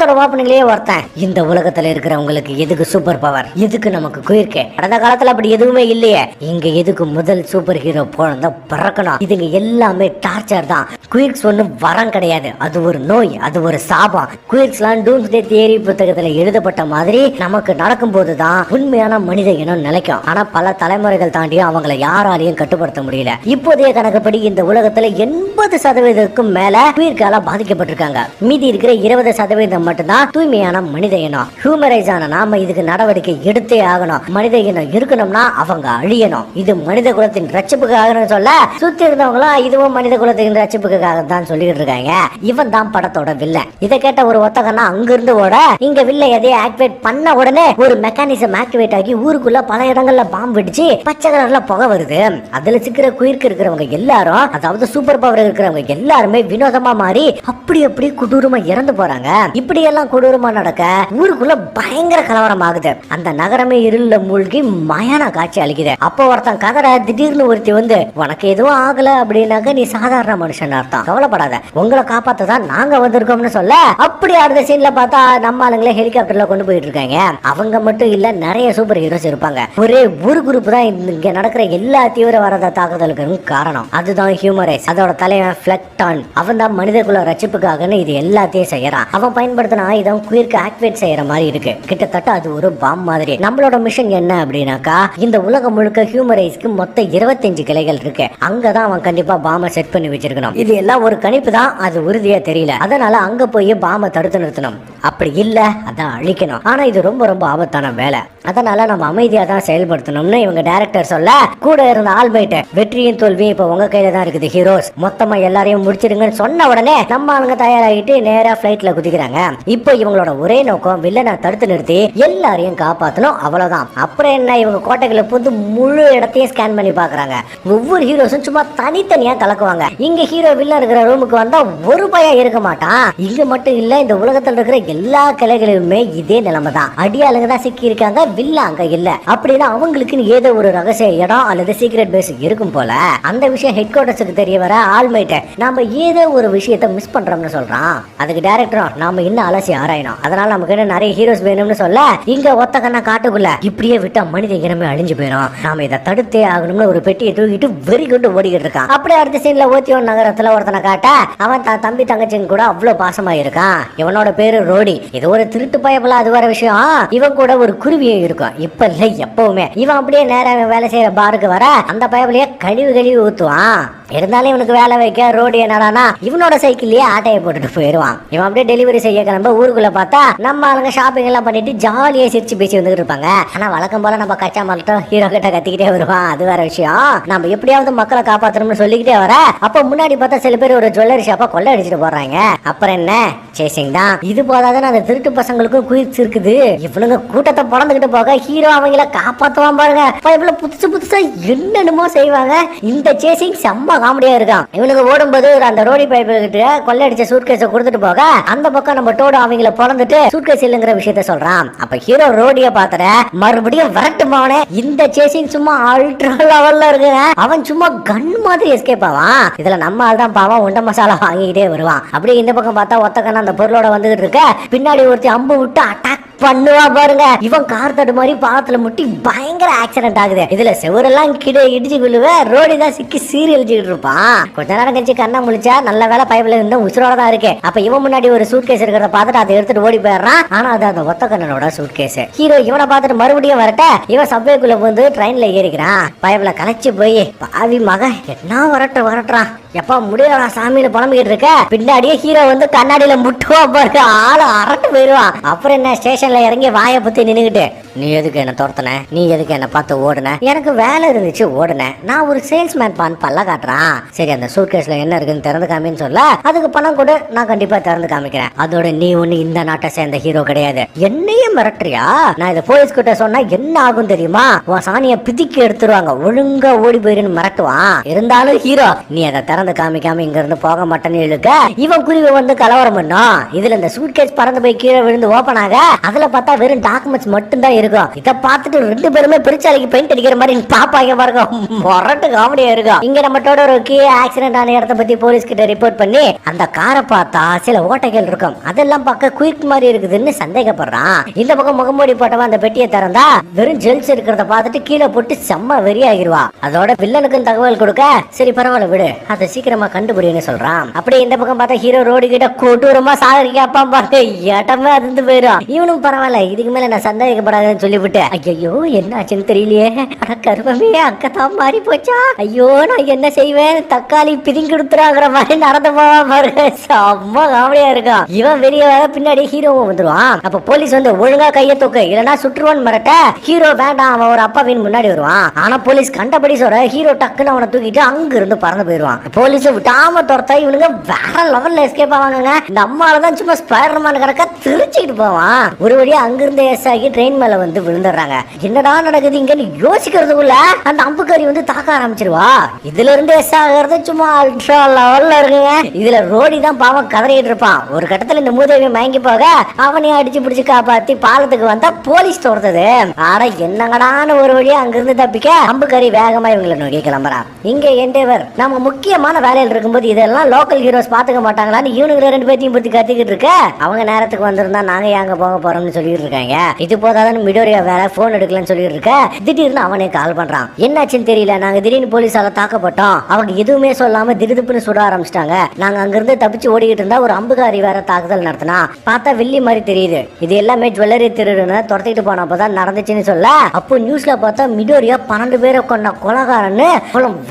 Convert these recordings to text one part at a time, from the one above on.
படத்தோட ஓப்பனிங்லயே ஒருத்தன், இந்த உலகத்துல இருக்கிறவங்களுக்கு எதுக்கு சூப்பர் பவர், எதுக்கு நமக்கு குயிர்க்கு, கடந்த காலத்துல அப்படி எதுவுமே இல்லையே, இங்க எதுக்கு முதல் சூப்பர் ஹீரோ போனதா பறக்கணும், இதுங்க எல்லாமே டார்ச்சர் தான். குயிர்க்ஸ் ஒன்னும் வரம் கிடையாது, அது ஒரு நோய், அது ஒரு சாபம். குயிர்க்ஸ்லாம் டூம்ஸ்டே தியரி புத்தகத்துல எழுதப்பட்ட மாதிரி நமக்கு நடக்கும் போதுதான் உண்மையான மனித இனம் நிலைக்கும். ஆனா பல தலைமுறைகள் தாண்டியும் அவங்களை யாராலையும் கட்டுப்படுத்த முடியல. இப்போதைய கணக்குப்படி இந்த உலகத்துல 80% மேல குயிர்கால பாதிக்கப்பட்டிருக்காங்க. மீதி இருக்கிற 20% மட்டும்தான் தூய்மையான மனித இனம். ஹியூமரைஸ் ஆன நாம இதுக்கு நடவடிக்கை எடுத்தே ஆகணும். மனித இனம் இருக்கணும்னா அவங்க அழியணும். இது மனித குலத்தின் ரட்சிப்புக்காக சொல்ல, சுத்தி இருந்தவங்களும் இதுவும் மனித குலத்தின் ரட்சிப்புக்காக தான் சொல்லிட்டு இருக்காங்க. இவன் தான் படத்தோட வில்லன். இதை கேட்ட ஒரு ஒத்தகனா அங்கிருந்து ஓட, இங்க வில்ல எதையும் ஆக்டிவேட் பண்ண உடனே ஒரு மெக்கானிசம் ஆக்டிவேட் ஆகி ஊருக்குள்ள பல இடங்கள்ல பாம்பு வெடிச்சு பச்சை கலர்ல புகை வருது. அதுல சிக்கிற குயிர்க்கு இருக்கிறவங்க எல்லாரும், அதாவது சூப்பர் பவர் இருக்கிறவங்க எல்லாருமே வினோதமா மாறி அப்படி கொடூரமா இறந்து போறாங்க. இப்படி எல்லாம் கொடூரமா நடக்க ஊருக்குள்ள பயங்கர கலவரம் ஆகுது. அந்த நகரமே இருள மூழ்கி மயான காட்சி அளிக்குது. அப்போ ஒருத்தன் கதற திடீர்னு ஒருத்தி வந்து, உனக்கு எதுவும் ஆகல அப்படின்னாக்க நீ சாதாரண மனுஷன் அர்த்தம், கவலைப்படாத, உங்களை காப்பாத்த தான் நாங்க வந்திருக்கோம்னு சொல்ல, அப்படி அடுத்த சீன்ல பார்த்தா நம்ம ஆளுங்களே ஹெலிகாப்டர்ல கொண்டு போயிட்டு இருக்காங்க. அவங்க மட்டும் இல்ல, நிறைய சூப்பர் ஹீரோஸ் இருப்பாங்க. ஒரே ஒரு குரூப் தான் இங்க நடக்கிற எல்லா தீவிரவாத தாக்குதலுக்கு காரணம். அதுதான் ஹியூமரைஸ். அதோட தலைவன் ஃபிளக்டான். அவன் தான் மனித குல ரட்சிப்புக்காக இது எல்லாத்தையும் செய்யறான். அவன் பயன்படுத்தின ஆயுதம் குயிர்க்கு ஆக்டிவேட் செய்யற மாதிரி இருக்கு. கிட்டத்தட்ட அது ஒரு பாம் மாதிரி. நம்மளோட மிஷன் என்ன அப்படின்னாக்கா, இந்த உலகம் முழுக்க ஹியூமரைஸ்க்கு மொத்தம் 25 கிளைகள் இருக்கு. அங்கதான் அவன் கண்டிப்பா பாம செட் பண்ணி வச்சிருக்கணும். இது எல்லாம் ஒரு கணிப்பு தான், அது உறுதியா தெரியல. அதனால அங்க போய் பாம தடுத்து நிறுத்தணும். அப்படி இல்ல அதான் அழிக்கணும். ஆனா இது ரொம்ப ரொம்ப ஆபத்தான வேலை. அதனால நம்ம அமைதியா தான் செயல்படுத்தணும்னு இவங்க டைரக்டர் சொல்ல, கூட இருந்த ஆல்பைட், வெற்றியும் தோல்வியும் இப்ப உங்க கையில தான் இருக்குது ஹீரோஸ், மொத்தமா எல்லாரையும் முடிச்சிருங்கன்னு சொன்ன உடனே நம்ம ஆளுங்க தயாராகிட்டு நேரா பிளைட்ல குதிக்கிறாங்க. இப்போ இவங்களோட ஒரே நோக்கம் வில்லனை தடுத்து நிறுத்தி எல்லாரையும் காப்பாத்தணும், அவ்வளவுதான். அப்புறம் என்ன, இவங்க கோட்டைகளை புந்து முழு இடத்தையும் ஸ்கேன் பண்ணி பாக்குறாங்க. ஒவ்வொரு ஹீரோஸும் சும்மா தனித்தனியா கலக்குவாங்க. இங்க ஹீரோ வில்லன் இருக்கிற ரூமுக்கு வந்தா ஒரு பையன் இருக்க மாட்டான். இங்க மட்டும் இல்ல, இந்த உலகத்துல இருக்கிற எல்லா கிளைகளிலுமே இதே நிலைமை தான். அடியாளுங்க தான் சிக்கி இருக்காங்க, வில்ல அங்க இல்ல. அப்படின்னா அவங்களுக்கு ஏதோ ஒரு ரகசிய இடம் அல்லது சீக்ரெட் பேஸ் இருக்கும் போல. அந்த விஷயம் ஹெட் குவார்டர்ஸுக்கு தெரிய வர ஆல்மைட் நாம ஏதோ ஒரு விஷயத்தை மிஸ் பண்றோம்னு சொல்றான். அதுக்கு டைரக்டரும் நாம இன்னும் அலசி ஆராயணும், அதனால நமக்கு என்ன நிறைய ஹீரோஸ் வேணும்னு சொல்ல, இங்க ஒத்த கண்ணா காட்டுக்குள்ள இப்படியே விட்டா மனித இனமே அழிஞ்சு போயிடும், நாம இதை தடுத்தே ஆகணும்னு ஒரு பெட்டியை தூக்கிட்டு வெறி கொண்டு ஓடிக்கிட்டு இருக்கான். அப்படியே அடுத்த சீன்ல ஓத்தியோன் நகரத்துல ஒருத்தனை காட்ட, அவன் தம்பி தங்கச்சிங்க கூட அவ்வளவு பாசமா இருக்கான். இவனோட பேரு ரோடி. இது ஒரு திருட்டு பயப்பல, அது வர விஷயம். இவன் கூட ஒரு குருவியே இருக்கும். இப்ப இல்ல எப்பவுமே. இவன் அப்படியே நேரம் வேலை செய்யற பாருக்கு வர அந்த பயப்பலையே கழிவு ஊத்துவான். இருந்தாலும் இவனுக்கு வேலை வைக்க ரோடி என்னடானா இவனோட சைக்கிள்லயே ஆட்டையை போட்டுட்டு போயிடுவான். இவன் அப்படியே டெலிவரி செய்ய கிளம்ப ஊருக்குள்ள பார்த்தா நம்ம ஆளுங்க ஷாப்பிங் எல்லாம் பண்ணிட்டு ஜாலியா சிரிச்சு பேசி வந்துட்டு இருப்பாங்க. ஆனா வழக்கம் போல நம்ம கச்சா மட்டும் ஹீரோ கிட்ட கத்திக்கிட்டே வருவான், அது வேற விஷயம். நம்ம எப்படியாவது மக்களை காப்பாற்றணும்னு சொல்லிக்கிட்டே வர, அப்ப முன்னாடி பார்த்தா சில பேர் ஒரு ஜுவல்லரி ஷாப்பா கொள்ள அடிச்சுட்டு போறாங்க. அப்புறம் என்ன, சேசிங் தான். இது போதாதான் அந்த திருட்டு பசங்களுக்கும் குயிர்ஸ் இருக்குது. இவனுங்க கூட்டத்தை பிறந்துகிட்டு போக ஹீரோ அவங்கள காப்பாத்துவான் பாருங்க. இவ்வளவு புதுசா என்னென்னமோ செய்வாங்க. இந்த சேசிங் செம்ம காமெடியா இருக்கான். இவனுக்கு ஓடும்போது அந்த ரோடி பைப்பு கிட்ட கொள்ளடிச்ச சூட்கேஸை கொடுத்துட்டு போக, அந்த பக்கம் நம்ம டோடு அவங்கள பிறந்துட்டு சூட்கேஸ் இல்லைங்கிற விஷயத்த சொல்றான். அப்ப ஹீரோ ரோடிய பாத்துற மறுபடியும் வரட்டுமாவனே. இந்த சேசிங் சும்மா அல்ட்ரா லெவல்ல இருக்கு. அவன் சும்மா கன் மாதிரி எஸ்கேப் ஆவான். இதுல நம்ம ஆள் தான் பாவம் உண்ட மசாலா வாங்கிக்கிட்டே வருவான். அப்படியே இந்த பக்கம் பார்த்தா ஒத்தக்கண்ணா அந்த பொருளோட வந்துகிட்டு இருக்க, பின்னாடி ஒருத்தி அம்பு விட்டு அட்டாக் பண்ணுவா பாருங்க. இவன் கார் தடு மாதிரி பாத்துல முட்டி பயங்கர ஆக்சிடென்ட் ஆகுது. இதுல செவரெல்லாம் கிட இடிச்சு விழுவ, ரோடி தான் சிக்கி சீரியல் இருப்பான். கொஞ்ச நேரம் கழிச்சு கண்ணா முழிச்சா நல்ல வேலை பைப்ல இருந்து உசுரோட தான் இருக்கு. அப்ப இவன் முன்னாடி ஒரு சூட்கேஸ் இருக்கிறத பார்த்துட்டு அதை எடுத்துட்டு ஓடி போயிடுறான். ஆனா அது அந்த ஒத்த கண்ணனோட சூட்கேஸ். ஹீரோ இவனை பார்த்துட்டு மறுபடியும் வரட்ட, இவன் சப்வேக்குள்ள வந்து ட்ரெயின்ல ஏறிக்கிறான். பைப்ல கலைச்சு போய் பாவி மக என்ன வரட்டுறான். எப்ப முடியல சாமியில புலம்பிக்கிட்டு இருக்க, பின்னாடியே ஹீரோ வந்து கண்ணாடியில முட்டுவா பாருங்க, ஆளு அரட்டு போயிடுவான். அப்புறம் என்ன, ஸ்டேஷன்ல இறங்கி வாயை பத்தி நின்னுகிட்டு, நீ எதுக்கு என்ன துரத்துன, நீ எதுக்கு என்ன பார்த்து ஓடுன, எனக்கு வேலை இருந்துச்சு ஓடுனேன், நான் ஒரு சேல்ஸ்மேன் பான் பல்ல காட்டுறான். சரி அந்த சூட்கேஸ்ல என்ன இருக்குன்னு திறந்து காமின்னு சொல்ல, அதுக்கு பணம் கூட நான் கண்டிப்பா திறந்து காமிக்கிறேன். அதோட நீ ஒண்ணு இந்த நாட்டை சேர்ந்த ஹீரோ கிடையாது, என்னையும் மிரட்டுறியா, நான் இதை போலீஸ் கிட்ட சொன்னா என்ன ஆகும் தெரியுமா, உன் சாணியை பிதிக்கி எடுத்துருவாங்க, ஒழுங்கா ஓடி போயிருன்னு மிரட்டுவான். இருந்தாலும் ஹீரோ நீ அதை திறந்து காமிக்காம இங்க இருந்து போக மாட்டேன்னு இழுக்க, இவன் குருவி வந்து கலவரம் பண்ணும். இதுல இந்த சூட்கேஸ் பறந்து போய் கீழே விழுந்து ஓபன் ஆக, அதுல பார்த்தா வெறும் டாக்குமெண்ட்ஸ் மட்டும் தான் இருக்கும். இத பார்த்துட்டு 2 பேருமே பெருச்சாலைக்கு பெயிண்ட் அடிக்கிற மாதிரி பாப்பாங்க பாருங்க, மொரட்டு காமெடியா இருக்கும். இங்க நம்ம டோடோரோக்கு ஆக்சிடென்ட் ஆன இடத்த பத்தி போலீஸ் கிட்ட ரிப்போர்ட் பண்ணி அந்த காரை பார்த்தா சில ஓட்டைகள் இருக்கும், அதெல்லாம் பார்க்க குயிக் மாதிரி இருக்குதுன்னு சந்தேகப்படுறான். இந்த பக்கம் முகமூடி போட்டவன் அந்த பெட்டியை திறந்தா வெறும் ஜெல்ஸ் இருக்கிறத பார்த்துட்டு கீழே போட்டு செம்ம வெறியாகிருவா. அதோட வில்லனுக்கும் தகவல் கொடுக்க சரி பரவாயில்ல விடு, அதை சீக்கிரமா கண்டுபிடின்னு சொல்றான். அப்படியே இந்த பக்கம் பார்த்தா ஹீரோ ரோடு கிட்ட கொடூரமா சாகரிக்கப்பா பாருங்க, இடமே அதிர்ந்து போயிடும். இவனும் பரவாயில்ல, இதுக்கு மேல நான் சந்தேகப்படாதுன்னு சொல்லிவிட்டு ஐயோ என்ன ஆச்சுன்னு தெரியலையே, அட கருப்பமே அங்கதான் மாறி போச்சா, ஐயோ நான் என்ன செய்வேன், தக்காளி பிதிங்கி கொடுத்துறாங்கிற மாதிரி நடந்து போவா பாருங்க, செம்ம காமெடியா இருக்கும். இவன் வெளியே வர பின்னாடி ஹீரோவும் வந்துருவான். அப்ப போலீஸ் வந்து ஒழுங்கா கைய தூக்கு இல்லன்னா சுற்றுவான் மிரட்ட ஹீரோ வேண்டாம், அவன் ஒரு அப்பாவின் முன்னாடி வருவான். ஆனா போலீஸ் கண்டபடி சொல்ற ஹீரோ டக்குன்னு அவனை தூக்கிட்டு அங்க இருந்து பறந்து போயிருவான். போலீஸ் விட்டாம துரத்தா இவனுங்க வேற லெவல்ல எஸ்கேப் ஆவாங்க. இந்த அம்மாலதான் சும்மா ஸ்பைடர்மேன் கணக்கா திருச்சிட்டு போவான். ஒரு வழியா அங்கிருந்து எஸ் ஆகி ட்ரெயின் மேல வந்து விழுந்துடுறாங்க. என்னடா நடக்குது இங்கன்னு யோசிக்கிறதுக்குள்ள அந்த அம்புக்காரி வந்து தாக்க ஆரம்பிச்சிருவா. இதுல இருந்து எஸ் ஆகிறது சும்மா அல்ட்ரா லெவல்ல இருக்குங்க. இதுல ரோடி தான் பாவம் கதறிட்டு இருப்பான். ஒரு கட்டத்துல இந்த மூதேவி மயங்கி போக அவனையும் அடிச்சு பிடிச்சு காப்பாத்தி பாலத்துக்கு வந்தா போலீஸ் தோர்த்தது. ஆனா என்னங்கடான்னு ஒரு வழியா அங்கிருந்து தப்பிக்க அம்புக்காரி வேகமா இவங்களை நோக்கி கிளம்புறான். இங்க என்டேவர் நம்ம முக்கியமான வேலையில் இருக்கும்போது இதெல்லாம் லோக்கல் ஹீரோஸ் பாத்துக்க மாட்டாங்களான்னு இவனுக்கு 2 பேத்தையும் பத்தி கத்திக்கிட்டு இருக்க, அவங்க நேரத்துக்கு வந்திருந்தா நாங்க எங்க போக போறோம்னு சொல்லிட்டு இருக்காங்க. இது போதாதான் மிடோரியா வேற போன் எடுக்கலன்னு சொல்லிட்டு இருக்க, திடீர்னு அவனே கால் பண்றான். என்னாச்சுன்னு தெரியல, நாங்க திடீர்னு போலீஸால தாக்கப்பட்டோம், அவங்க எதுவுமே சொல்லாம திடுதுப்புன்னு சுட ஆரம்பிச்சிட்டாங்க. நாங்க அங்கிருந்து தப்பிச்சு ஓடிக்கிட்டு இருந்தா ஒரு அம்புகாரி வேற தாக்குதல் நடத்தினா, பார்த்தா வெள்ளி மாதிரி தெரியுது, இது எல்லாமே ஜுவல்லரி திருடுன்னு துரத்திட்டு போனப்பதான் நடந்துச்சுன்னு சொல்ல, அப்போ நியூஸ்ல பார்த்தா மிடோரியா 12 பேரை கொண்ட கொலகாரன்னு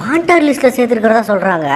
வாண்டட் லிஸ்ட்ல சேர்த்திருக்கிறதா சொல்றாங்க.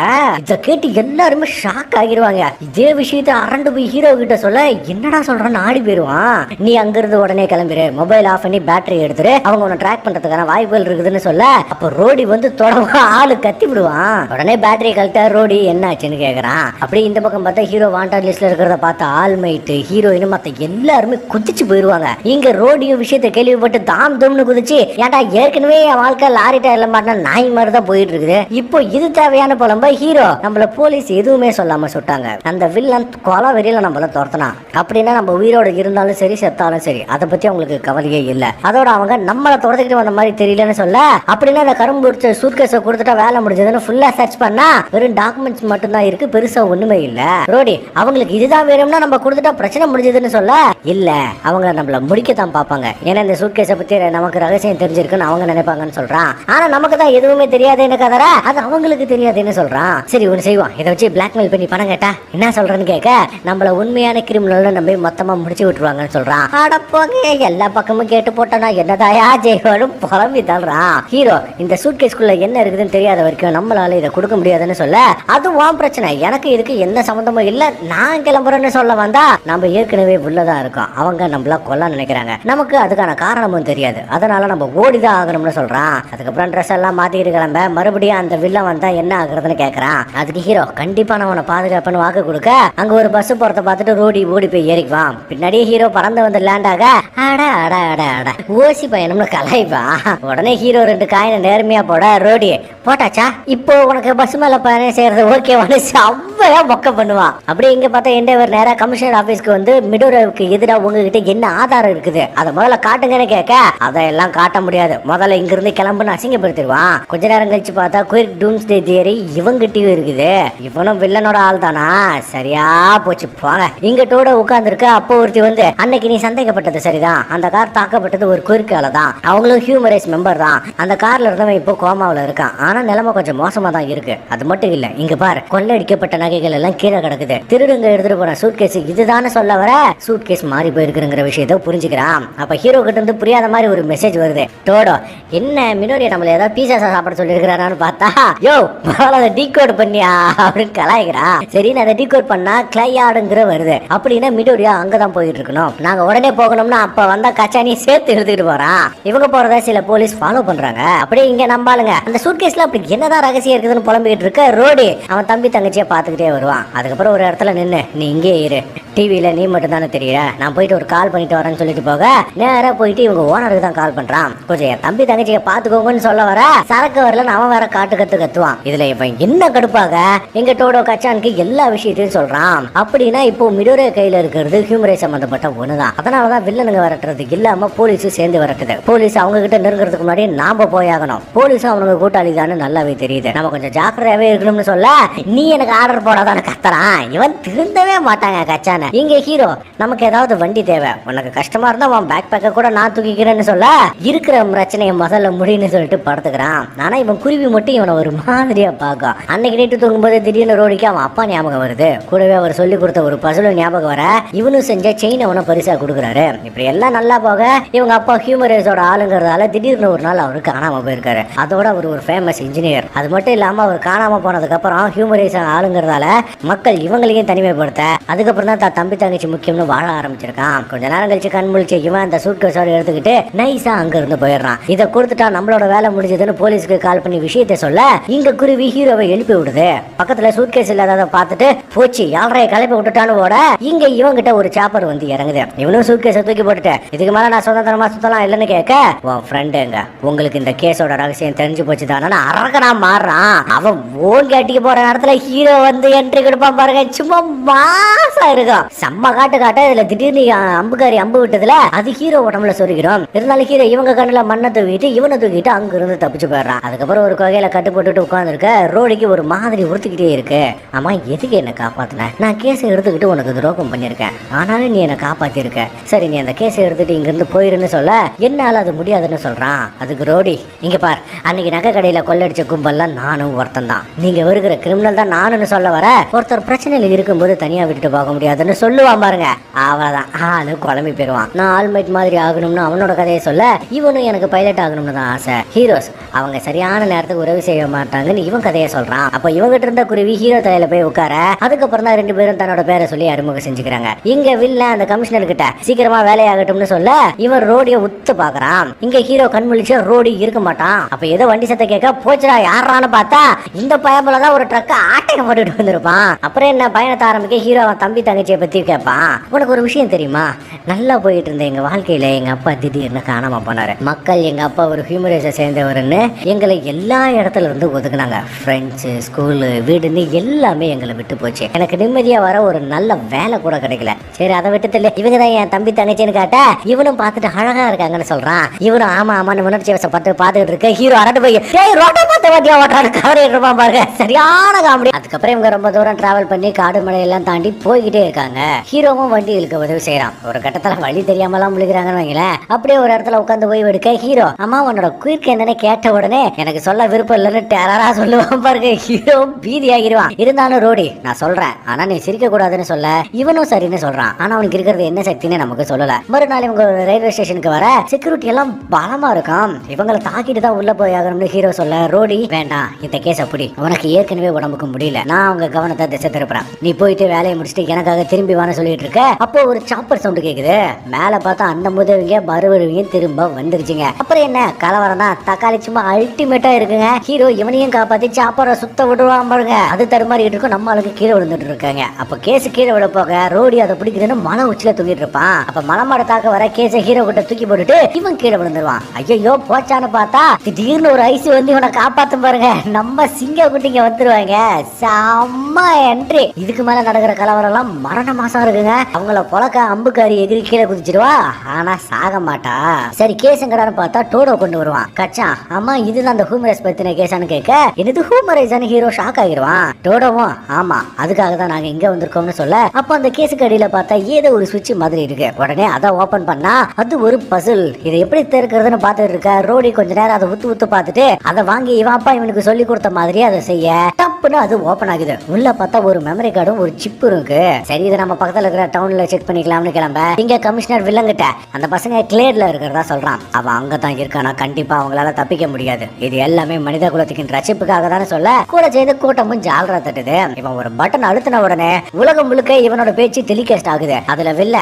இத கேட்டு எல்லாருமே ஷாக் ஆகிடுவாங்க. இதே விஷயத்தை அரண்டு போய் ஹீரோ கிட்ட சொல்ல என்னடா சொல்றான்னு ஆடி போயிருவான். நீ அங்கிருந்து உடனே கிளம்பிரு, மொபைல் ஆஃப் பண்ணி பேட்டரி எடுத்துரு, அவங்க உன்னை ட்ராக் பண்றதுக்கான வாய்ப்புகள் இருக்குதுன்னு சொல்ல, அப்ப ரோடி வந்து தொடர்ந்து ஆளு கத்தி விடுவான். உடனே பேட்டரி கழட்ட ரோடி என்ன ஆச்சுன்னு கேக்குறான். அப்படி இந்த பக்கம் பார்த்தா ஹீரோ வாண்டட் லிஸ்ட்ல இருக்கிறத பார்த்தா ஆல்மைட் ஹீரோயின் மத்த எல்லாருமே குதிச்சு போயிருவாங்க. இங்க ரோடியும் விஷயத்தை கேள்விப்பட்டு தாம் தோம்னு குதிச்சு, ஏன்டா ஏற்கனவே என் வாழ்க்கை லாரி டயர்ல மாட்டின நாய் மாதிரி தான் போயிட்டு இருக்குது, இப்போ இது தேவையான புலம்ப ஹீரோ நம்மள போலீஸ் எதுவுமே சொல்லாம சுட்டாங்க, அந்த வில்லன் கொலை வெறியில நம்மள துரத்தினா, அப்படின்னா நம்ம உயிரோட இருந்தாலும் சரி செத்தாலும் சரி அதை பத்தி அவங்களுக்கு கவலையே இல்ல. அதோட அவங்க நம்மள துரத்திக்கிட்டு வந்த மாதிரி தெரியலன்னு சொல்ல, அப்படின்னா அந்த கரும்பு சூட்கேஸை கொடுத்துட்டா வேலை முடிஞ்சதுன்னு ஃபுல்லா சர்ச் பண்ணா வெறும் டாக்குமெண்ட்ஸ் மட்டும் தான் இருக்கு, பெருசா ஒண்ணுமே இல்ல. ரோடி அவங்களுக்கு இதுதான் வேணும்னா நம்ம கொடுத்துட்டா பிரச்சனை முடிஞ்சதுன்னு சொல்ல, இல்ல அவங்க நம்மள முடிக்கத்தான் பார்ப்பாங்க, ஏன்னா இந்த சூட்கேஸை பத்தி நமக்கு ரகசியம் தெரிஞ்சிருக்குன்னு அவங்க நினைப்பாங்கன்னு சொல்றான். ஆனா நமக்கு தான் எதுவுமே தெரியாதுன்னு கதற அது அவங்களுக்கு தெரியாதுன்னு சொல்றான். சரி ஒன்று செய்வோம், இதை வச்சு பிளாக்மெயில் பண்ணி பணம் கேட்டா என்ன சொல்றேன்னு கேட்க, நம்மள உண்மையான கிரிமினல் நம்பி மொத்தமா முடிச்சு விட்டுருவாங்கன்னு சொல்றான். அட போங்க, எல்லா பக்கமும் கேட்டு போட்டனா என்னதாயா ஜெய்வாலும் புலம்பி தள்ளுறான். ஹீரோ இந்த சூட்கேஸ்குள்ள என்ன இருக்குதுன்னு தெரியாத வரைக்கும் நம்மளால இதை கொடுக்க முடியாதுன்னு சொல்ல, அது உன் பிரச்சனை, எனக்கு இதுக்கு எந்த சம்பந்தமும் இல்ல, நான் கிளம்புறேன்னு சொல்ல வந்தா நம்ம ஏற்கனவே உள்ளதான் இருக்கோம், அவங்க நம்மள கொல்ல நினைக்கிறாங்க, நமக்கு அதுக்கான காரணமும் தெரியாது, அதனால நம்ம ஓடிதான் ஆகணும்னு சொல்றான். அதுக்கப்புறம் ட்ரெஸ் எல்லாம் மாத்திக்கிட்டு கிளம்ப மறுபடியும் அந்த வில்லன் வந்தா என்ன ஆகுறதுன்னு கேக்குறான். அதுக்கு ஹீரோ கண்டிப்பா நான் உன்னை பாதுகாப்புன்னு வாக்கு கொடுக்க, அங்க ஒரு பஸ் போறத பார்த்துட்டு ரோடி ஓடி போய் ஏறிக்குவான். பின்னாடியே ஹீரோ பறந்து வந்து லேண்ட் ஆக அட அட அட அட ஓசி பயணம்னு கலாய்ப்பா. உடனே ஹீரோ 2 காயினை நேர்மையா போட, ரோடி போட்டாச்சா, இப்போ உனக்கு பஸ் மேல பயணம் செய்யறது ஓகேவானு செவ்வையா மொக்க பண்ணுவான். அப்படியே இங்க பார்த்தா என்டேவர் நேரா கமிஷனர் ஆபீஸ்க்கு வந்து மிடோராவுக்கு எதிராக உங்ககிட்ட என்ன ஆதாரம் இருக்குது அதை முதல்ல காட்டுங்கன்னு கேட்க, அதெல்லாம் காட்ட முடியாது, முதல்ல இங்க இருந்து கிளம்புன்னு அசிங்கப்படுத்திடுவான். கொஞ்ச நேரம் கழிச்சு பார்த்தா குயிக் டூம்ஸ்டே தியரி இவங்கிட்டயும் இருக்குது, இவனும் வில்லனோட ஆள் தானா, சரியா போச்சு போங்க. இங்க டோட உட்கார்ந்து இருக்க, அப்போ ஒருத்தி வந்து அன்னைக்கு நீ சந்தேகப்பட்டது சரிதான், அந்த கார் தாக்கப்பட்டது ஒரு குறுக்கால தான், அவங்களும் ஹியூமரைஸ் மெம்பர் தான், அந்த கார்ல இருந்தவன் இப்போ கோமாவில் இருக்கான், ஆனா நிலைமை கொஞ்சம் மோசமா தான் இருக்கு. அது மட்டும் இல்ல, இங்க பாரு கொள்ளையடிக்கப்பட்ட நகைகள் எல்லாம் கீழே கிடக்குது, திருடுங்க எடுத்துட்டு போன சூட்கேஸ் இதுதானே சொல்ல வர, சூட்கேஸ் மாறி போயிருக்குங்கிற விஷயத்த புரிஞ்சுக்கிறான். அப்ப ஹீரோ கிட்ட இருந்து புரியாத மாதிரி ஒரு மெசேஜ் வருது, டோடோ என்ன மினோரியா நம்மள ஏதாவது பீஸா சாப்பிட சொல்லி இருக்கிறான்னு பார்த்தா, யோ அதை டீகோட் பண்ணியா அப்படின்னு கலாய்க்கிறா. சரி நான் அதை டீகோட் பண்ணா கிளையாடுங்கிற வருது, அப்படின்னா மிடோரியா அங்கதான் போயிட்டு இருக்கணும், நாங்க உடனே போகணும்னா அப்ப வந்தா கச்சானியை சேர்த்து எடுத்துக்கிட்டு போறான். இவங்க போறத சில போலீஸ் ஃபாலோ பண்றாங்க. அப்படியே இங்க நம்பாளுங்க அந்த சூட்கேஸ்ல அப்படி என்னதான் ரகசியம் இருக்குதுன்னு புலம்பிக்கிட்டு இருக்க, ரோடி அவன் தம்பி தங்கச்சியை பாத்துக்கிட்டே வருவான். அதுக்கப்புறம் ஒரு இடத்துல நின்று நீ இங்கே இரு, டிவியில நீ மட்டும் தானே தெரியற, நான் போயிட்டு ஒரு கால் பண்ணிட்டு வரேன்னு சொல்லிட்டு போக, நேரா போயிட்டு இவங்க ஓனருக்கு தான் கால் பண்றான். கொஞ்சம் என் தம்பி தங்கச்சியை பாத்துக்கோங்கன்னு சொல்ல வர, சரக்கு வரல அவன் வேற காட்டு கத்துவான். இதுல இவன் என்ன கடுப்பாக எங்க டோடோ கச்சானுக்கு எல்லா விஷயத்தையும் சொல்றான். அப்படின்னா இப்போ மிடோரே கையில இருக்கிறது ஹியூமரை சம்பந்தப்பட்ட ஒண்ணுதான், அதனாலதான் வில்லனுங்க வரட்டுறது இல்ல இல்லாம போலீஸும் சேர்ந்து வரட்டுது. போலீஸ் அவங்க கிட்ட நெருங்கிறதுக்கு முன்னாடி நாம போயாகணும். போலீஸும் அவனுக்கு கூட்டாளி தானே நல்லாவே தெரியுது. நம்ம கொஞ்சம் ஜாக்கிரதையாவே இருக்கணும்னு சொல்ல, நீ எனக்கு ஆர்டர் போடாதான கத்துறான். இவன் திருந்தவே மாட்டாங்க கச்சான. இங்க ஹீரோ, நமக்கு ஏதாவது வண்டி தேவை, உனக்கு கஷ்டமா இருந்தா உன் பேக் பேக்க கூட நான் தூக்கிக்கிறேன்னு சொல்ல, இருக்கிற பிரச்சனையை முதல்ல முடியும்னு சொல்லிட்டு படுத்துக்கிறான். ஆனா இவன் குருவி மட்டும் இவனை ஒரு மாதிரியா பார்க்கும். அன்னைக்கு நைட்டு தூங்கும்போது திடீர்னு ரோடிக்கு அவன் அப்பா ஞாபகம் வருது. கூடவே அவர் சொல்லி கொடுத்த ஒரு பசுலும் ஞாபகம் வர, இவனும் செஞ்ச செயின் அவனை பரிசா கொடுக்குறாரு. இப்படி எல்லாம் நல்லா போக, இவங்க அப்பா ஹியூமரேஸோட ஆளுங்கிறதால திடீர்னு ஒரு நாள் அவரு காணாம போயிருக்காரு. அதோட அவர் ஒரு ஃபேமஸ் இன்ஜினியர். அது மட்டும் இல்லாம அவர் காணாம போனதுக்கு அப்புறம் ஹியூமரேஸ் ஆளுங்கிறதால மக்கள் இவங்களையும் தனிமைப்படுத்த, அதுக்கப்புறம் தான் தம்பி தங்கச்சி முக்கியம்னு வாழ ஆரம்பிச்சிருக்கான். கொஞ்ச நேரம் கழிச்சு கண் முழிச்சு இவன் அந்த சூட்கேஸோட எடுத்துக்கிட்டு நைஸா அங்க இருந்து போயிடுறான். இதை கொடுத்துட்டா நம்மளோட வேலை முடிஞ்சதுன்னு போலீஸ்க்கு கால் பண்ணி விஷயத்தை சொல்ல, இங்க குருவி ஹீரோவை எழுப்பி விடுது. பக்கத்துல சூட்கேஸ் இல்லாத பார்த்துட்டு போச்சு யாரைய கிளப்பி விட்டுட்டான்னு ஓட, இங்க இவங்கிட்ட ஒரு சாப்பர் வந்து இறங்குது. இவனும் சூட்கேஸை தூக்கி போட்டுட்டு, இதுக்கு மேல நான் சுதந்திரமா சுத்தலாம் இல்லைன்னு கேட்க, உன் ஃப்ரெண்டுங்க உங்களுக்கு இந்த கேஸோட ரகசியம் தெரிஞ்சு போச்சு தானே அரக்கனா மாறுறான். அவன் ஓன் கேட்டிக்கு போற நேரத்துல ஹீரோ வந்து என்ட்ரி கொடுப்பான் பாருங்க. சும்மா மாசா இருக்கும். செம்ம காட்ட இதுல திடீர்னு அம்புக்காரி அம்பு விட்டதுல அது ஹீரோ உடம்புல சொருகிறோம். இருந்தாலும் ஹீரோ இவங்க கண்ணுல மண்ணை தூக்கிட்டு இவனை தூக்கிட்டு அங்க இருந்து தப்பிச்சு போயிடுறான். அதுக்கப்புறம் ஒரு கொகையில கட்டு போட்டுட்டு உட்காந்துருக்க ரோடிக்கு ஒரு மாதிரி உறுத்திக்கிட்டே இருக்கு. ஆமா எதுக்கு என்ன காப்பாத்தின? நான் கேஸை எடுத்துக்கிட்டு உனக்கு துரோகம் பண்ணிருக்கேன், ஆனாலும் நீ என்ன காப்பாத்திருக்க. சரி நீ அந்த கேஸை எடுத்துட்டு இங்க இருந்து போயிருன்னு சொல்ல, என்னால அது முடியாதுன்னு சொல்றான். அதுக்கு ரோடி, இங்க பார், அன்னைக்கு நகை கடையில கொள்ளடிச்ச கும்பல்லாம் நானும் ஒருத்தன் தான். நீங்க வருகிற கிரிமினல் தான் நானுன்னு சொல்ல வர, ஒருத்தர் பிரச்சனையில இருக்கும்போது தனியா விட்டுட்டு போக முடியாதுன்னு சொல்லுவான் பாருங்க. அவ்வளவுதான் ஆளு குழம்பி போயிருவான். நான் ஆல்மைட் மாதிரி ஆகணும்னு அவனோட கதையை சொல்ல, இவனும் எனக்கு பைலட் ஆகணும்னு தான் ஆசை. ஹீரோஸ் அவங்க சரியான நேரத்துக்கு உதவி செய்ய மாட்டாங்கன்னு இவன் கதையை சொல்றான். அப்ப இவங்கிட்ட இருந்த குருவி ஹீரோ தலையில போய் உட்கார, அதுக்கப்புறம் தான் ரெண்டு பேரும் தன்னோட பேரை சொல்லி அறிமுகம் செஞ்சுக்கிறாங்க. இங்க வில்ல அந்த கமிஷனர் கிட்ட சீக்கிரமா வேலையாகட்டும்னு சொல்ல, இவன் ரோடியை உத்து பாக்குறான். இங்க ஹீரோ கண் முழிச்சு ரோடி இருக்க மாட்டான். அப்ப ஏதோ வண்டி சத்த கேட்க, போச்சுடா யாரான்னு பார்த்தா இந்த பயம்பலதான் ஒரு ட்ரக்க ஆட்டையை போட்டுட்டு வந்திருப்பான். அப்புறம் என்ன பயணத்தை ஆரம்பிக்க ஹீரோ அவன் தம்பி தங்கச்சியை பத்தி கேட்பான். உனக்கு ஒரு விஷயம் தெரியுமா, நல்லா போயிட்டு இருந்த எங்க வாழ்க்கையில எங்க அப்பா திடீர்னு காணாம போனாரு. மக்கள் எங்க அப்பா ஒரு ஹியூமரேஸை சேர்ந்தவருன்னு எங்களை எல்லா இடத்துல இருந்து ஒதுக்குனாங்க. ஃப்ரெண்ட்ஸு, ஸ்கூலு, வீடுன்னு எல்லாமே எங்களை விட்டு போச்சு. எனக்கு நிம்மதியா வர ஒரு நல்ல வேலை கூட கிடைக்கல. சரி அதை விட்டு இவங்க தான் என் தம்பி தங்கச்சின்னு காட்ட, இவனும் பார்த்துட்டு அழகா இருக்காங்கன்னு சொல்றான். இவனும் ஆமா ஆமான்னு உணர்ச்சி வசப்பட்டு பார்த்துட்டு இருக்க, ஹீரோ அரட்டு போய் ரோட்டை பார்த்து வாட்டியா ஓட்டாரு கவரை இருப்பான் பாருங்க. சரியான காமெடி. அதுக்கப்புறம் இவங்க ரொம்ப தூரம் டிராவல் பண்ணி காடு மலையெல்லாம் தாண்டி போய்கிட்டே இருக்காங்க. ஹீரோவும் வண்டி இழுக்க உதவி செய்யறான். ஒரு கட்டத்துல வழி தெரியாமலாம் முழுகிறாங்கன்னு வைங்களேன். அப்படியே ஒரு இடத்துல உட்காந்து ஓய்வு எடுக்க, ஹீரோ அம்மா உன்னோட குயிர்க்கு என்னன்னு கேட்ட உடனே எனக்கு சொல்ல விருப்பம் இல்லைன்னு டெரரா சொல்லுவான் பாருங்க. ஹீரோ பீதி ஆகிடுவான். இருந்தாலும் ரோடி நான் சொல்றேன், ஆனா நீ சிரிக்க கூடாதுன்னு சொல்ல, இவனும் சரின்னு சொல்றான். ஆனா அவனுக்கு இருக்கிறது என்ன சக்தின்னு நமக்கு சொல்லல. மறுநாள் இவங்க ரயில்வே ஸ்டேஷனுக்கு வர, செக்யூரிட்டி எல்லாம் பலமா இருக்கும். இவங்களை தாக்கிட்டு தான் உள்ள போய் ஆகணும்னு ஹீரோ சொல்ல, ரோடி வேண்டாம் இந்த கேஸ் அப்படி, உனக்கு ஏற்கனவே உடம்புக்கு முடியல, நான் அவங்க கவனத்தை திசை திருப்புறேன், நீ போயிட்டு வேலையை முடிச்சுட்டு எனக்காக திரும்பி வான்னு சொல்லிட்டு இருக்க. அப்போ ஒரு சாப்பர் சவுண்ட் கேக்குது. மேல பார்த்தா அந்த முதவிங்க பருவருவிங்க திரும்ப வந்துருச்சுங்க. அப்புறம் என்ன கலவரம் தான். தக்காளி சும்மா அல்டிமேட்டா இருக்குங்க. ஹீரோ இவனையும் காப்பாத்தி சாப்பரை சுத்த விடுவான் பாருங்க. அது தடுமாறிட்டு இருக்கும். நம்ம ஆளுக்கு கீழே விழுந்துட்டு இருக்காங்க. அப்ப கேஸ் கீழே விட போக ரோடி அதை பிடிக்குதுன்னு மலை உச்சில தூக்கிட்டு இருப்பான். அப்ப மலமாட தாக்க வர கேஸை ஹீரோ கிட்ட தூக்கி போட்டுட்டு இவன் கீழே விழுந்துருவான். ஐயோ போச்சான்னு பார்த்தா திடீர்னு ஒரு ஐஸ் வந்து இவனை காப்பாத்தும் பாருங்க. நம்ம சிங்க குட்டிங்க வந்துருவாங்க. செம்ம என்ட்ரி. இதுக்கு மேல நடக்கிற கலவரம் எல்லாம் மரண மாசம் இருக்குங்க. அவங்கள பொழக்க அம்புக்காரி எகிரி கீழே குதிச்சிருவா, ஆனா சாக மாட்டா. சரி கேஸுங்கிறான்னு பார்த்தா டோடோ கொண்டு வருவான். கச்சான் ஆமா இதுதான் அந்த ஹூமரேஸ் பத்தின கேஸான்னு கேட்க, என்னது ஹூமரேஸான்னு ஹீரோ ஷாக் ஆகிடுவான். டோடோவும் ஆமா அதுக்காக தான் நாங்க இங்க வந்திருக்கோம்னு சொல்ல, அப்போ அந்த கேஸுக்கு அடியில பார்த்தா ஏதோ ஒரு சுவிட்ச் மாதிரி இருக்கு. உடனே அதை ஓபன் பண்ணா அது ஒரு பசில். இதை எப்படி திறக்கிறதுன்னு பார்த்துட்டு இருக்க ரோடி கொஞ்ச நேரம் அதை உத்து பார்த்துட்டு அதை வாங்கி இவன் அப்பா இவனுக்கு சொல்லி கொடுத்த மாதிரி அதை செய்ய டப்புன்னு அது ஓபன் ஆகுது. உள்ள பார்த்தா ஒரு மெமரி கார்டும் ஒரு சிப்பும் இருக்கு. சரி இதை நம்ம பக்கத்துல இருக்கிற டவுன்ல செக் பண்ணிக்கலாம்னு கிளம்ப, இங்க கமிஷனர் வில்லங்கிட்ட அந்த பசங்க கிளேட்ல இருக்கிறதா சொல்றான். அவன் அங்கதான் இருக்கானா, கண்டிப்பா அவங்களால தப்பிக்க முடியாது. இது எல்லாமே மனித குலத்துக்கு ரட்சிப்புக்காக தானே சொல்ல, கூட சேர்ந்து கூட்டமும் ஜாலரா தட்டுது. இவன் ஒரு பட்டன் அழுத்தின உடனே உலகம் முழுக்க இவனோட பேச்சு டெலிகாஸ்ட் ஆகுது. அதுல வில்ல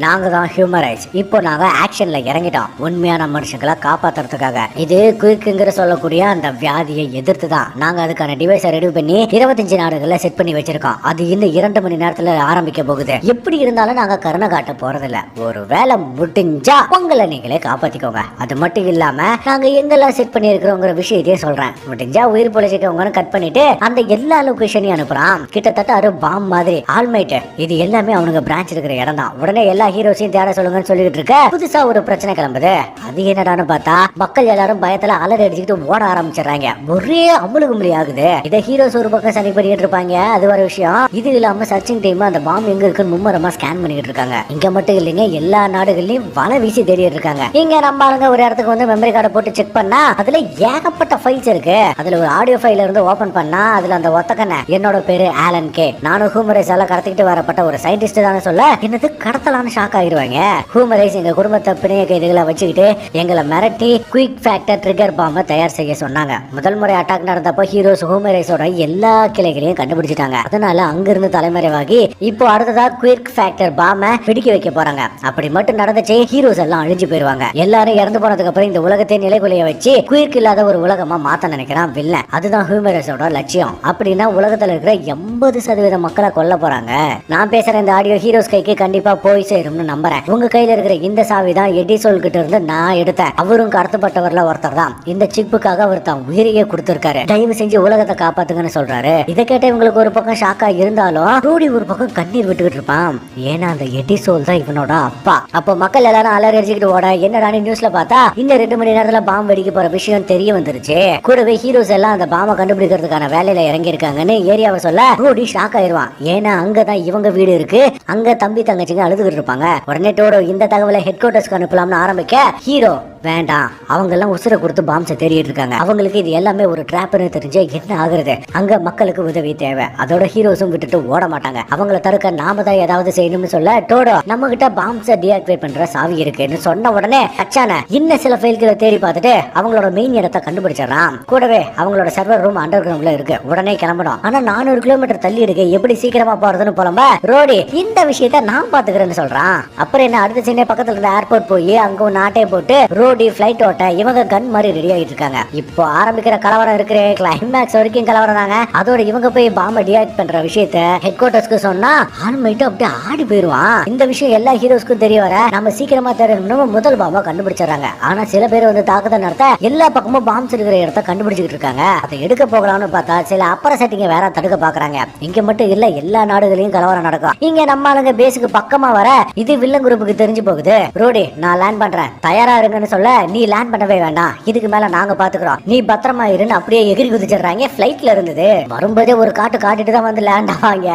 நாங்க தான் ஹியூமரைஸ், இப்போ நாங்க ஆக்ஷன்ல இறங்கிட்டோம் உண்மையான மனுஷங்களை காப்பாத்துறதுக்காக. இது குயிக்குங்கிற சொல்லக்கூடிய அந்த வியாதியை எதிர்த்து தான் நாங்க அதுக்கான டிவைஸை ரெடி பண்ணி 25 நாடுகள்ல செட் பண்ணி வச்சிருக்கோம். அது இன்னும் 2 மணி நேரத்துல ஆரம்பிக்க போகுது. எப்படி இருந்தாலும் நாங்க கருணை காட்ட போறதில்ல. ஒரு வேலை முடிஞ்சா உங்களை நீங்களே காப்பாத்திக்கோங்க. அது மட்டும் இல்லாம நாங்க எங்கெல்லாம் செட் பண்ணி இருக்கிறோங்கிற விஷயத்தையே சொல்றேன். முடிஞ்சா உயிர் பொழைச்சிக்கவங்கன்னு கட் பண்ணிட்டு அந்த எல்லா லொகேஷனையும் அனுப்புறான். கிட்டத்தட்ட ஒரு பாம் மாதிரி ஆல்மைட். இது எல்லாமே அவனுங்க பிரான்ச் இருக்கிற இடம் தான். உடனே எல்லா ஹீரோஸையும் தேட சொல்லுங்கன்னு சொல்லிட்டு இருக்க புதுசா ஒரு பிரச்சனை கிளம்புது. அது என்னடான்னு பார்த்தா மக்கள் எல்லாரும் பயத்துல அலறி அடிச்சுக்கிட்டு ஓட ஆரம்பிச்சிடறாங்க. ஒரே அமுலுகும்பலி ஆகுது. இதை ஹீரோஸ் ஒரு பக்கம் சரி பண்ணிட்டு இருப்பாங்க, அது ஒரு விஷயம். இது இல்லாம சர்ச்சிங் டைம் அந்த பாம்பு எங்க இருக்குன்னு மும்மரமா ஸ்கேன் பண்ணிட்டு இருக்காங்க. இங்க மட்டும் இல்லைங்க, எல்லா நாடுகள்லயும் வலை வீசி தேடிட்டு இருக்காங்க. இங்க நம்ம ஆளுங்க ஒரு இடத்துக்கு வந்து மெமரி கார்டை போட்டு செக் பண்ணா அதுல ஏகப்பட்ட ஃபைல்ஸ் இருக்கு. அதுல ஒரு ஆடியோ ஃபைல இருந்து ஓபன் பண்ணா அதுல அந்த ஒத்தக்கண்ண என்னோட பேரு ஆலன் கே, நானும் ஹூமரைஸால கடத்திக்கிட்டு வரப்பட்ட ஒரு சயின்டிஸ்ட் தானே சொல்ல என்னது கடத்தலான்னு ஷாக் ஆகிடுவாங்க. ஹூமரைஸ் எங்க குடும்பத்தை பிணைய கைதிகளை வச்சுக்கிட்டு எங்களை மிரட்டி குயிக் ஃபேக்டர் ட்ரிகர் பாம்பை தயார் செய்ய சொன்னாங்க. முதல் முறை அட்டாக் நடந்தப்போ ஹீரோஸ் ஹூமரைஸோட எல்லா கிளைகளையும் கண்டுபிடிச்சிட்டாங்க. அதனால அங்கிருந்து தலைமறைவாகி இப்போ அடுத்ததா குயிக் ஃபேக்டர் பாம்பை வெடிக்க வைக்க போறாங்க. அப்படி மட்டும் நடந்துச்சு ஹீரோஸ் எல்லாம் அழிஞ்சு போயிருவாங்க. எல்லாரும் இறந்து போனதுக்கு அப்புறம் இந்த உலகத்தை நிலைகுலைய வச்சு குயிக் இல்லாத ஒரு உலகமா மாத்த நினைக்கிறான் வில்லன். அதுதான் ஹூமரைஸோட லட்சியம். அப்படின்னா உலகத்துல இருக்கிற 80% மக்களை கொல்ல போறாங்க. நான் பேசுற இந்த ஆடியோ ஹீரோஸ் கைக்கு கண்டிப்பா போய் சேரும்னு நம்புறேன். உங்க கையில இருக்கிற இந்த சாவி தான் எடிசோல் கிட்ட இருந்து நான் எடுத்தேன். அவரும் கடத்தப்பட்டவர்ல ஒருத்தர் தான். இந்த சிப்புக்காக அவர் தான் உயிரையே கொடுத்திருக்காரு. தயவு செஞ்சு உலகத்தை காப்பாத்துங்கன்னு சொல்றாரு. இதை கேட்ட இவங்களுக்கு ஒரு பக்கம் ஷாக்கா இருந்தாலும் ரூடி ஒரு பக்கம் கண்ணீர் விட்டுக்கிட்டு இருப்பான். ஏன்னா அந்த எடிசோல் தான் இவனோட அப்பா. அப்போ மக்கள் எல்லாரும் அலறி அடிச்சுக்கிட்டு ஓட என்னடா நியூஸ்ல பார்த்தா இந்த 2 மணி நேரத்துல பாம்பு வெடிக்க போற விஷயம் தெரிய வந்துருச்சு. கூடவே ஹீரோஸ் எல்லாம் அந்த பாம்பை கண்டுபிடிக்கிறதுக்கான வேலையில இறங்கி இருக்காங்கன்னு ஏரியாவை சொல்ல ரூடி ஷாக் ஆயிருவான். ஏன்னா அங்கதான் இவங்க வீடு இருக்கு. அங்க தம்பி தங்கச்சிங்க அழுதுகிட்டு இருப்பாங்க. உடனே டோடோ இந்த தகவலை ஹெட் குவார்டர்ஸ்க்கு அனுப்பலாம்னு ஆரம்பிக்க ஹீரோ வேண்டாம், அவங்க எல்லாம் உசுரை கொடுத்து பாம்ஸை தேடிட்டு இருக்காங்க. அவங்களுக்கு இது எல்லாமே ஒரு டிராப்னு தெரிஞ்ச என்ன ஆகுறது? அங்க மக்களுக்கு உதவி தேவை. அதோட ஹீரோஸும் விட்டுட்டு ஓட மாட்டாங்க. அவங்கள தடுக்க நாம தான் ஏதாவது செய்யணும்னு சொல்ல டோடோ நம்ம கிட்ட பாம்ஸை டீஆக்டிவேட் பண்ற சாவி இருக்குன்னு சொன்ன உடனே கச்சான இன்னும் சில ஃபைல்களை தேடி பார்த்துட்டு அவங்களோட மெயின் இடத்தை கண்டுபிடிச்சிடறான். கூடவே அவங்களோட சர்வர் ரூம் அண்டர் கிரவுண்ட்ல இருக்கு. உடனே கிளம்பணும். ஆனா 400 கிலோமீட்டர் தள்ளி இருக்கு. எப்படி சீக்கிரமா போறதுன்னு புலம்ப ரோடி இந்த விஷயத்த நான் பாத்துக்கிறேன்னு சொல்றான். அப்புறம் என்ன அடுத்த சின்ன பக்கத்துல இருந்த ஏர்போர்ட் போய் அங்க நாட்டை போட்டு ரோடி ஃபிளைட் ஓட்ட இவங்க கன் மாதிரி ரெடி ஆகிட்டு இருக்காங்க. இப்போ ஆரம்பிக்கிற கலவரம் இருக்கிற கிளைமேக்ஸ் வரைக்கும் கலவரம் தாங்க. அதோட இவங்க போய் பாம்பை டிஆக்ட் பண்ற விஷயத்த ஹெட் குவார்டர்ஸ்க்கு சொன்னா ஆல்மைட்டு அப்படியே ஆடி போயிருவான். இந்த விஷயம் எல்லா ஹீரோஸ்க்கும் தெரிய வர நம்ம சீக்கிரமா தேடணும்னு முதல் பாம்பை கண்டுபிடிச்சிடறாங்க. ஆனா சில பேர் வந்து தாக்குதல் நடத்த எல்லா பக்கமும் பாம்ஸ் இருக்கிற இடத்த கண்டுபிடிச்சிட்டு இருக்காங்க. அதை எடுக்க போகலாம்னு பார்த்தா சில அப்பற செட்டிங்க வேற தடுக்க பாக்குறாங்க. இங்க மட்டும் இல்ல, எல்லா நாடுகளையும் கலவரம் நடக்கும். இங்க நம்ம ஆளுங்க பேஸுக்கு பக்கமா வர இது வில்லன் குரூப்புக்கு தெரிஞ்சு போகுது. ரோடி நான் லேண்ட் பண்றேன், தயாரா இருங்கன்னு சொல்ல நீ லேண்ட் பண்ணவே வேண்டாம், இதுக்கு மேல நாங்க பாத்துக்கிறோம், நீ பத்திரமா இருன்னு அப்படியே எகிரி குதிச்சிடுறாங்க. பிளைட்ல இருந்தது வரும்போதே ஒரு காட்டிட்டு தான் வந்து லேண்ட் ஆவாங்க.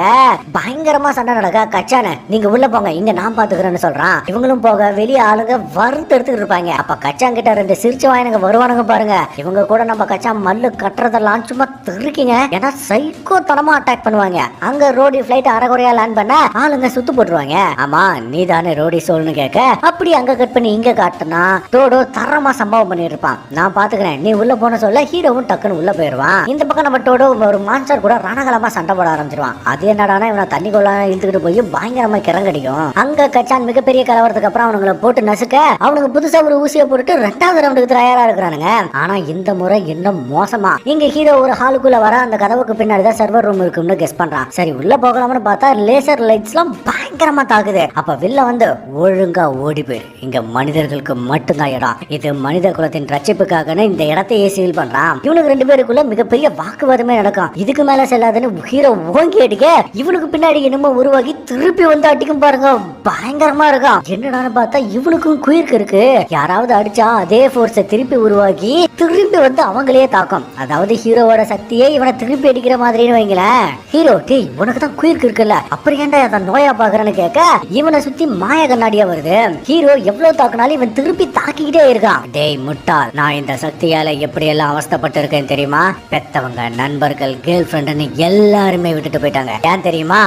பயங்கரமா சண்டை நடக்க கச்சான நீங்க உள்ள போங்க, இங்க நான் பாத்துக்கிறேன்னு சொல்றான். இவங்களும் போக வெளியே ஆளுங்க வறுத்து எடுத்துட்டு இருப்பாங்க. அப்ப கச்சான் கிட்ட 2 சிரிச்சு வாயனுங்க வருவானுங்க பாருங்க. இவங்க கூட நம்ம கச்சான் மல்லு கட்டுறதெல்லாம் சும்மா திருக்கிங்க. ஏன்னா சைக்கோ தனமா அட்டாக் பண்ணுவாங்க. அங்க ரோடி பிளைட் அரைகுறையா லேண்ட் பண்ண ஆளுங்க சுத்து போட்டுருவாங்க. ஆமா நீ தானே ரோடி சோல்னு கேட்க அப்படி அங்க கட் பண்ணி இங்க காட்டுனா டோடோ தரமா சம்பவம் பண்ணிட்டு இருப்பான். நான் பாத்துக்கிறேன் நீ உள்ள போன சொல்ல ஹீரோவும் டக்குன்னு உள்ள போயிருவான். இந்த பக்கம் நம்ம டோடோ ஒரு மான்ஸ்டர் கூட ரணகலமா சண்டை போட ஆரம்பிச்சிருவான். அது என்னடானா இவனை தண்ணி கொள்ள இழுத்துக்கிட்டு போய் பயங்கரமா கிறங்கடிக்கும். அங்க கச்சான் மிகப்பெரிய கலவரத்துக்கு அப்புறம் அவனுங்களை போட்டு நசுக்க அவனுக்கு புதுசா ஒரு ஊசியை போட்டு 2வது ரவுண்டுக்கு தயாரா இருக்கிறானுங்க. ஆனா இந்த முறை இன்னும் மோசமா இங்க ஹீரோ ஒரு ஹாலுக்குள்ள வர அந்த கதவுக்கு பின்னாடிதான் சர்வர் ரூம் இருக்கும்னு கெஸ் பண்றான். சரி உள்ள போகலாம்னு பார்த்தா லேசர் லைட்ஸ் எல்லாம் பயங்கரமா தாக்குது. அப்ப வில்ல வந்து ஒழுங்கா ஓடி போயிரு, இங்க மனிதர்களுக்கு மட்டும்தான் இடம், இது மனித குலத்தின் ரட்சிப்புக்காக இந்த இடத்தையே சீல் பண்றான். இவனுக்கு 2 பேருக்குள்ள மிகப்பெரிய வாக்குவாதமே நடக்கும். இதுக்கு மேல செல்லாதுன்னு ஹீரோ ஓங்கி அடிக்க இவனுக்கு பின்னாடி என்னமோ உருவாகி திருப்பி வந்து அடிக்கும் பாருங்க, பயங்கரமா இருக்கும். என்னடான்னு பார்த்தா இவனுக்கும் குயிர்க்கு இருக்கு. யாராவது அடிச்சா அதே போர்ஸை திருப்பி உருவாக்கி திருப்பி வந்து அவங்களே தாக்கும். அதாவது ஹீரோவோட சக்தியே இவனை திருப்பி அடிக்கிற மாதிரின்னு வைங்களேன். ஹீரோ டேய் உனக்கு தான் குயிர்க்கு இருக்குல்ல, அப்புறம் ஏன்டா அதை நோயா பாக்குறேன்னு கேட்க இவனை சுத்தி மாய கண்ணாடியா வருது. ஹீரோ எவ்வளவு தாக்குனாலும் இவன் திருப்பி தாக்கிக்கிட்டே இருக்கான். டேய் முட்டாள், நான் இந்த சக்தியால எப்படி எல்லாம் அவஸ்தப்பட்டு இருக்கேன் தெரியுமா? பெத்தவங்க, நண்பர்கள், கேர்ள் ஃப்ரெண்டுன்னு எல்லாருமே விட்டுட்டு போயிட்டாங்க. ஏன் தெரியுமா?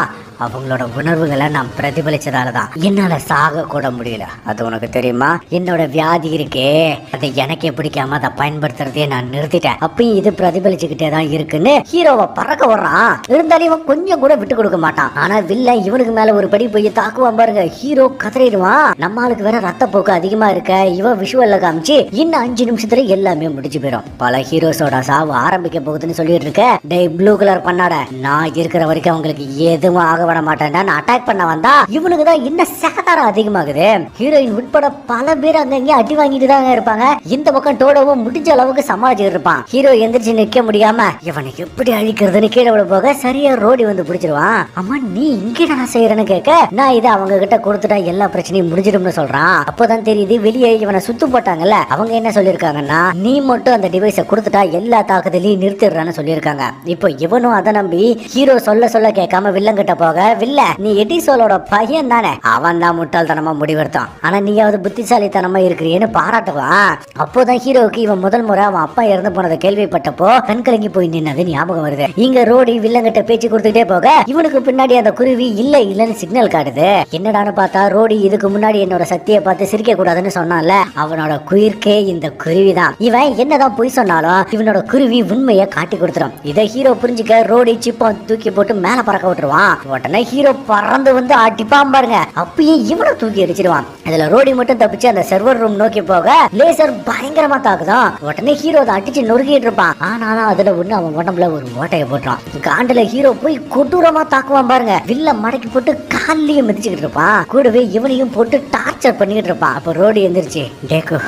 அவங்களோட உணர்வுகளை நான் பிரதிபலிச்சதாலதான் என்னால சாக கூட முடியல. அது உனக்கு தெரியுமா? என்னோட வியாதி இருக்கே அதை எனக்கே பிடிக்காம அதை பயன்படுத்துறதே நான் நிறுத்திட்டேன். அப்பயும் இது பிரதிபலிச்சுக்கிட்டே தான் இருக்குன்னு ஹீரோவை பறக்க வர்றான். இருந்தாலும் இவன் கொஞ்சம் கூட விட்டு கொடுக்க மாட்டான். ஆனா வில்ல இவனுக்கு மேல ஒரு படி போய் தாக்குவான் பாருங்க. ஹீரோ கதறிடுவான். நம்மளுக்கு வேற ரத்த போக்கு அதிகமா இருக்க இவன் விஷுவல்ல காமிச்சு இன்னும் 5 நிமிஷத்துல எல்லாமே முடிச்சு போயிடும். பல ஹீரோஸோட சாவு ஆரம்பிக்க போகுதுன்னு சொல்லிட்டு இருக்க. டேய் ப்ளூ கலர் பண்ணாட, நான் இருக்கிற வரைக்கும் அவங்களுக்கு எதுவும் ஆக விட மாட்டேன் அட்டாக் பண்ண வந்தா இவனுக்கு தான் இன்னும் சேதாரம் அதிகமாகுது. ஹீரோயின் உட்பட பல பேர் அங்கங்க அடி வாங்கிட்டு தாங்க இருப்பாங்க. இந்த பக்கம் டோடோவும் முடிஞ்ச அளவுக்கு சமாளிச்சுட்டு இருப்பான். ஹீரோ எந்திரிச்சு நிக்க முடியாம இவனை எப்படி அழிக்கிறதுன்னு கீழே விட போக சரியா ரோடி வந்து பிடிச்சிருவான். அம்மா நீ இங்கே நான் செய்யறேன்னு கேட்க நான் இதை அவங்க கிட்ட கொடுத்துட்டா எல்லா பிரச்சனையும் முடிஞ்சிடும்னு சொல்றான். அப்போதான் தெரியுது வெளியே இவனை சுத்து போட்டாங்கல்ல அவங்க என்ன சொல்லிருக்காங்கன்னா நீ மட்டும் அந்த டிவைஸை கொடுத்துட்டா எல்லா தாக்குதலையும் நிறுத்திடுறான்னு சொல்லியிருக்காங்க. இப்போ இவனும் அதை நம்பி ஹீரோ சொல்ல கேட்காம வில்லங்கிட்ட போக வில்ல நீ எடிசோலோட பையன் தானே அவன் தான் முட்டாள்தனமா முடிவெடுத்தான் ஆனா நீயாவது புத்திசாலித்தனமா இருக்கிறீன்னு பாராட்டுவான். அப்போதான் ஹீரோவுக்கு இவன் முதல் முறை அவன் அப்பா இறந்து போனதை கேள்விப்பட்டப்போ கண் கலங்கி போய் நின்னது ஞாபகம் வருது. இங்க ரோடி வில்லங்கிட்ட பேச்சு கொடுத்துட்டே போக இவனுக்கு பின்னாடி அந்த குருவி இல்லன்னு சிக்னல் காட்டுது. என்னடான்னு பார்த்தா ரோடி இதுக்கு முன்னாடி என்னோட சக்தியை பார்த்து சிரிக்க கூடாதுன்னு சொன்னான்ல அவனோட குயிர்க்கே இந்த குருவி தான். இவன் என்னதான் பொய் சொன்னாலும் இவனோட குருவி உண்மையை காட்டி கொடுத்துரும். இதை ஹீரோ புரிஞ்சுக்க ரோடி சிப்பை தூக்கி போட்டு மேல பறக்க விட்டுருவான். உடனே ஹீரோ பறந்து வந்து அடிப்பான் பாருங்க. அப்பயும் இவனை தூக்கி அடிச்சிடுவான். இதுல ரோடி மட்டும் தப்பிச்சு அந்த சர்வர் ரூம் நோக்கி போக லேசர் பயங்கரமா தாக்குதான். உடனே ஹீரோ அதை அடிச்சு நொறுக்கிட்டு இருப்பான். ஆனாலும் அதுல ஒண்ணு அவன் உடம்புல ஒரு ஓட்டையை போட்டுறான். காண்டுல ஹீரோ போய் கொடூரமா தாக்குவான் பாருங்க. வில்ல மடக்கி போட்டு காலையும் மிதிச்சுக்கிட்டு இருப்பான். கூடவே இவனையும் போட்டு டார்ச்சர் பண்ணிக்கிட்டு இருப்பான். அப்ப ரோடி எந்திரிச்சு டேக்கு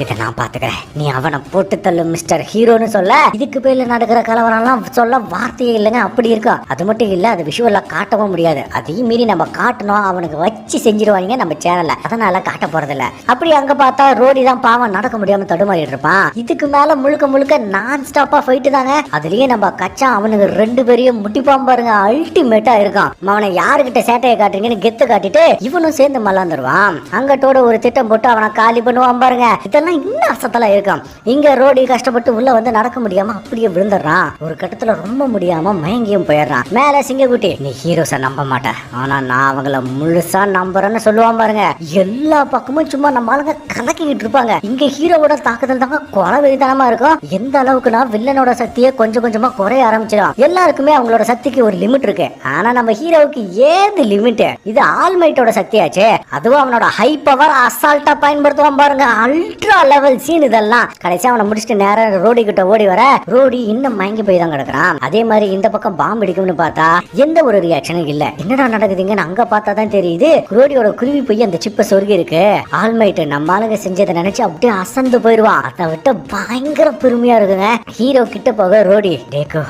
இதை நான் பாத்துக்கிறேன் நீ அவனை போட்டு தள்ளு மிஸ்டர் ஹீரோன்னு சொல்ல இதுக்கு பேர்ல நடக்கிற கலவரம்லாம் சொல்ல வார்த்தையே இல்லைங்க. அப்படி இருக்கும். அது மட்டும் இல்ல அது விஷுவலா காட்டவும் முடியாது. அதையும் மீறி நம்ம காட்டணும் அவனுக்கு வச்சு செஞ்சிருவாங்க நம்ம சேனல்ல. அதனால காட்ட போறதில்ல. அப்படி அங்க பார்த்தா ரோடி தான் பாவம் நடக்க முடியாம தடுமாறிட்டு இருப்பான். இதுக்கு மேல முழுக்க நான் ஸ்டாப்பா ஃபைட்டு தாங்க. அதுலயே நம்ம கச்சா அவனுக்கு 2 பேரையும் முட்டிப்பான் பாருங்க. அல்டிமேட்டா இருக்கான். அவனை யாருக்கிட்ட சேட்டையை காட்டுறீங்கன்னு கெத்து காட்டிட்டு இவனும் சேர்ந்து மல்லாந்துருவான். அங்கட்டோட ஒரு திட்டம் போட்டு அவனை காலி பண்ணுவான் பாருங்க. இதெல்லாம் இன்னும் அசத்தலா இருக்கான். இங்க ரோடி கஷ்டப்பட்டு உள்ள வந்து நடக்க முடியாம அப்படியே விழுந்துடுறான். ஒரு கட்டத்துல ரொம்ப முடியாம மயங்கியும் போயிடுறான். மேல சிங்கக்குட்டி நீ ஹீரோஸை நம்ப மாட்ட ஆனா நான் அவங்கள முழுசா நம்புறேன்னு சொல்லுவான் பாருங்க. எல்லா பக்கமும் சும்மா நம்ம ஆளுங்க கலக்கிக்கிட்டு இருப்பாங்க. இங்க ஹீரோவோட தாக்குதல் தாங்க கொலவெறித்தனமா இருக்கும். எந்த அளவுக்குனா வில்லனோட சக்தியை கொஞ்சமா குறைய ஆரம்பிச்சிடும். எல்லாருக்குமே அவங்களோட சக்திக்கு ஒரு லிமிட் இருக்கு. ஆனா நம்ம ஹீரோவுக்கு ஏது லிமிட்? இது ஆல்மைட்டோட சக்தியாச்சே. அதுவும் அவனோட ஹை பவர் அசால்ட்டா பயன்படுத்துவான் பாருங்க. அல்ட்ரா லெவல் சீன் இதெல்லாம். கடைசியா அவனை முடிச்சுட்டு நேரம் ரோடி கிட்ட ஓடி வர ரோடி இன்னும் மயங்கி போய் தான் கிடக்குறான். அதே மாதிரி இந்த பக்கம் பாம்பு அடிக்கும்னு பார்த்தா எந்த ஒரு ரியாக்ஷனும் இல்ல. என்னடா நடக்குதுங்கன்னு அங்க பார்த்தா தான் தெரியுது ரோடியோட குருவி போய் அந்த சிப்பை சொருகி இருக்கு. ஆல்மைட் நம்ம ஆளுங்க செஞ்சதை நினைச்சு அப்படியே அசந்து போயிடுவான். அதை விட்டு பயங்கர பெருமையா இருக்குங்க. ஹீரோ கிட்ட போக ரோடி டேக்கோ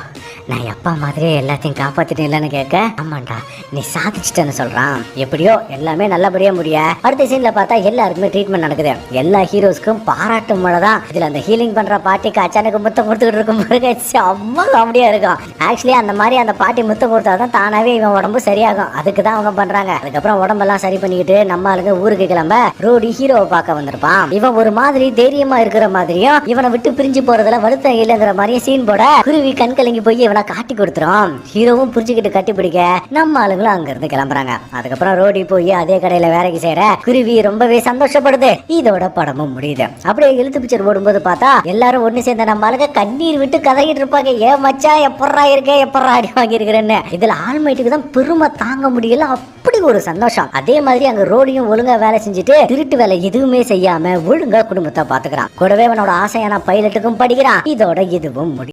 நான் அப்பா மாதிரியே எல்லாத்தையும் காப்பாத்திட்டேன் இல்லன்னு கேட்க ஆமாண்டா நீ சாதிச்சிட்டேன்னு சொல்றான். எப்படியோ எல்லாமே நல்லபடியா முடிய அடுத்த சீன்ல பார்த்தா எல்லாருக்குமே ட்ரீட்மெண்ட் நடக்குது. எல்லா ஹீரோஸ்க்கும் பாராட்டு மழை தான். இதுல அந்த ஹீலிங் பண்ற பாட்டிக்கு அச்சானுக்கு முத்தம் கொடுத்துக்கிட்டு இருக்கும் செம்ம காமெடியா இருக்கும். ஆக்சுவலி அந்த மாதிரி அந்த பாட்டி முத்தம் கொடுத்தாதான் தானாவே இவன் உடம்பு சரியாகும். அதுக்கு தான் அவங்க பண்றாங்க. அதுக்கப்புறம் உடம்பெல்லாம் சரி பண்ணிக்கிட்டு நம்ம ஆளுங்க ஊருக்கு கிளம்ப ரோடி ஹீரோவை பார்க்க வந்திருப்பான். இவன் ஒரு மாதிரி தைரியமா இருக்கிற மாதிரியும் இவனை விட்டு பிரிஞ்சு போறதுல வருத்தம் இல்லைங்கிற மாதிரியும் சீன் போட குருவி கண் கலங்கி போய் காட்டி கொடுத்துரும். ஹீரோவும் புரிஞ்சுக்கிட்டு கட்டி பிடிக்க நம்ம ஆளுங்களும் அங்க இருந்து கிளம்புறாங்க. அதுக்கப்புறம் ரோடி போய் அதே கடையில வேலைக்கு செய்யற குருவி ரொம்பவே சந்தோஷப்படுது. இதோட படமும் முடியுது. அப்படியே எழுத்து பிக்சர் ஓடும்போது பார்த்தா எல்லாரும் ஒண்ணு சேர்ந்த நம்ம ஆளுங்க கண்ணீர் விட்டு கதறிட்டு இருப்பாங்க. ஏன் மச்சா எப்பறா இருக்கே எப்பறா அடி வாங்கி இருக்கிறேன்னு. இதுல ஆல்மைட்டுக்கு தான் பெருமை தாங்க முடியல. அப்படி ஒரு சந்தோஷம். அதே மாதிரி அங்க ரோடியும் ஒழுங்கா வேலை செஞ்சுட்டு திருட்டு வேலை எதுவுமே செய்யாம ஒழுங்கா குடும்பத்தை பாத்துக்கிறான். கூடவே அவனோட ஆசையான பைலட்டுக்கும் படிக்கிறான். இதோட இதுவும் முடியும்.